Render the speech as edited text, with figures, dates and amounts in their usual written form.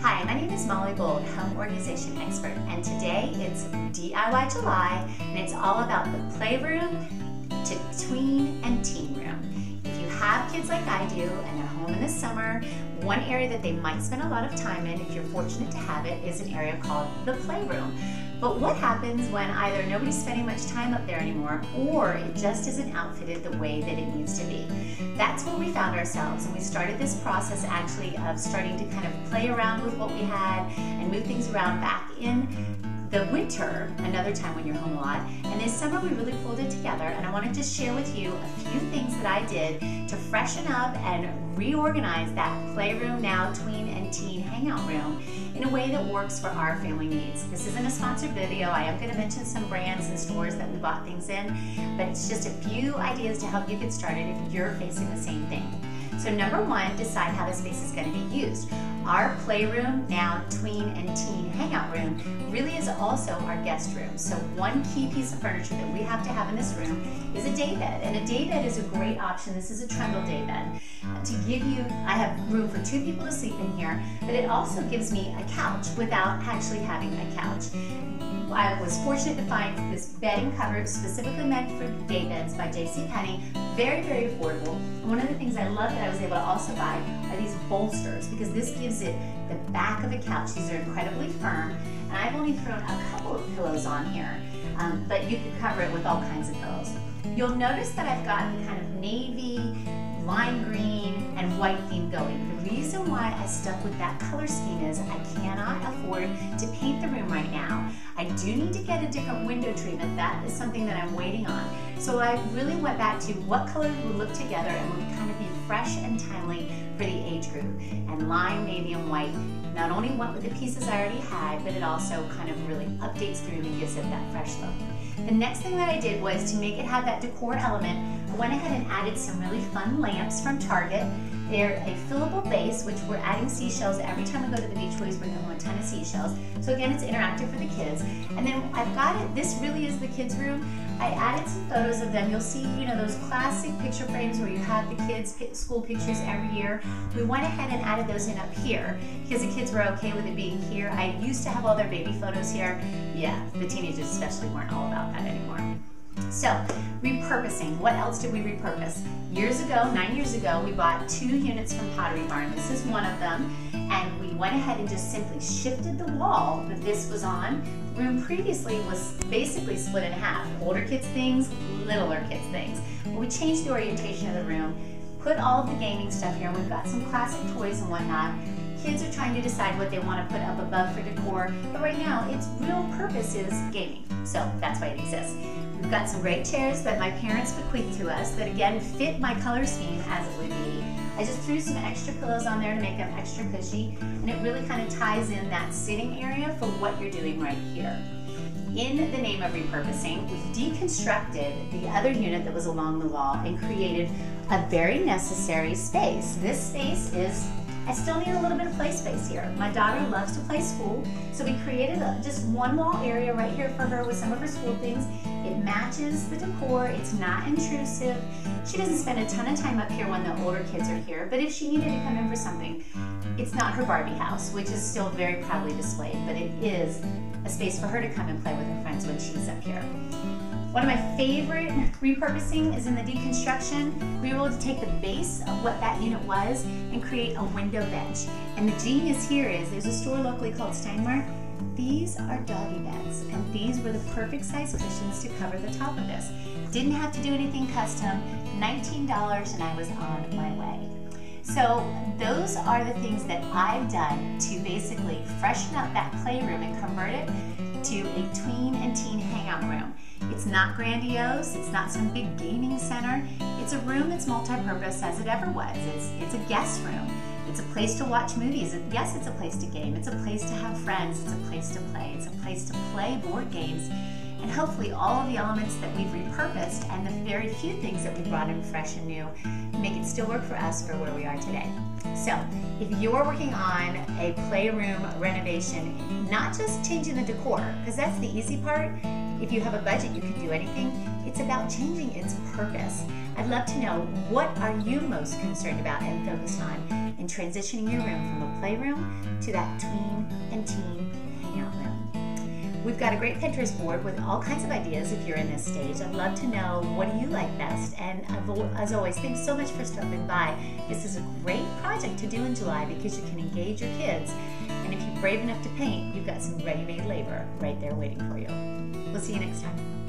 Hi, my name is Molly Gold, home organization expert, and today it's DIY July, and it's all about the playroom to tween and teen room. If you have kids like I do and they're home in the summer, one area that they might spend a lot of time in, if you're fortunate to have it, is an area called the playroom. But what happens when either nobody's spending much time up there anymore or it just isn't outfitted the way that it needs to be? That's where we found ourselves, and we started this process actually of starting to kind of play around with what we had and move things around back in the winter, another time when you're home a lot. And this summer we really pulled it together, and I want to just share with you a few things that I did to freshen up and reorganize that playroom, now tween and teen hangout room, in a way that works for our family needs. This isn't a sponsored video. I am going to mention some brands and stores that we bought things in, but it's just a few ideas to help you get started if you're facing the same thing. So number one, decide how the space is going to be used. Our playroom, now tween and teen hangout room, really is also our guest room. So one key piece of furniture that we have to have in this room is a day bed. And a day bed is a great option. This is a trundle day bed. To give you, I have room for 2 people to sleep in here, but it also gives me a couch without actually having a couch. I was fortunate to find this bedding cover specifically meant for day beds by JCPenney. Very, very affordable. And one of the things I love that I was able to also buy are these bolsters, because this gives it the back of a couch. These are incredibly firm, and I've only thrown a couple of pillows on here, but you can cover it with all kinds of pillows. You'll notice that I've got the kind of navy, lime green, and white theme going. The reason why I stuck with that color scheme is I cannot afford to paint the room right now. I do need to get a different window treatment. That is something that I'm waiting on. So I really went back to what colors would look together and would kind of be fresh and timely for the age group. And lime, navy, and white not only went with the pieces I already had, but it also kind of really updates the room and gives it that fresh look. The next thing that I did was to make it have that decor element. I went ahead and added some really fun lamps from Target. They're a fillable base, which we're adding seashells. Every time we go to the beach, we always bring home a ton of seashells. So again, it's interactive for the kids. And then I've got it, this really is the kids' room. I added some photos of them. You'll see, those classic picture frames where you have the kids' school pictures every year. We went ahead and added those in up here because the kids were okay with it being here. I used to have all their baby photos here. Yeah, the teenagers especially weren't all about that anymore. So, repurposing. What else did we repurpose? Years ago, 9 years ago, we bought 2 units from Pottery Barn. This is one of them, and we went ahead and just simply shifted the wall that this was on. The room previously was basically split in half. Older kids' things, littler kids' things. But we changed the orientation of the room, put all of the gaming stuff here, and we've got some classic toys and whatnot. Kids are trying to decide what they want to put up above for decor, but right now its real purpose is gaming, so that's why it exists. We've got some great chairs that my parents bequeathed to us that again fit my color scheme as it would be. I just threw some extra pillows on there to make them extra cushy, and it really kind of ties in that sitting area for what you're doing right here. In the name of repurposing, we've deconstructed the other unit that was along the wall and created a very necessary space. This space is, I still need a little bit of play space here. My daughter loves to play school, so we created just one wall area right here for her with some of her school things. It matches the decor, it's not intrusive. She doesn't spend a ton of time up here when the older kids are here, but if she needed to come in for something, it's not her Barbie house, which is still very proudly displayed, but it is a space for her to come and play with her friends when she's up here. One of my favorite repurposing is in the deconstruction. We were able to take the base of what that unit was and create a window bench. And the genius here is there's a store locally called Steinmart. These are doggy beds, and these were the perfect size cushions to cover the top of this. Didn't have to do anything custom, $19, and I was on my way. So those are the things that I've done to basically freshen up that playroom and convert it to a tween and teen hangout room. It's not grandiose, it's not some big gaming center. It's a room that's multi-purpose as it ever was. It's a guest room. It's a place to watch movies. Yes, it's a place to game. It's a place to have friends. It's a place to play. It's a place to play board games. And hopefully all of the elements that we've repurposed and the very few things that we brought in fresh and new make it still work for us for where we are today. So if you're working on a playroom renovation, not just changing the decor, because that's the easy part. If you have a budget, you can do anything. It's about changing its purpose. I'd love to know, what are you most concerned about and focused on? in transitioning your room from a playroom to that tween and teen hangout room. We've got a great Pinterest board with all kinds of ideas if you're in this stage. I'd love to know, what do you like best? And as always, thanks so much for stopping by. This is a great project to do in July because you can engage your kids. And if you're brave enough to paint, you've got some ready-made labor right there waiting for you. We'll see you next time.